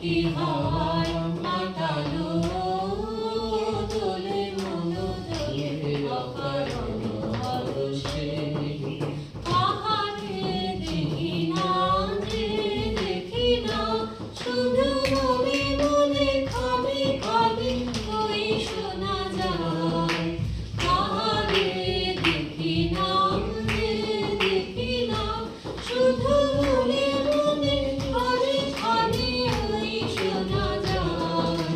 কি হাওয়ায় মাতালো দোলে মন দোলে অকারণ হরষে। কাহারে দেখি না যে দেখি না, শুধু মনে মনে খাবে খাবে ওই শোনা যায়। কাহারে দেখি না যে দেখি না, শুধু মনে মনে খাবে খাবে ওই শোনা যায়।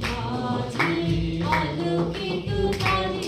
মাঝে আলোকিত তারে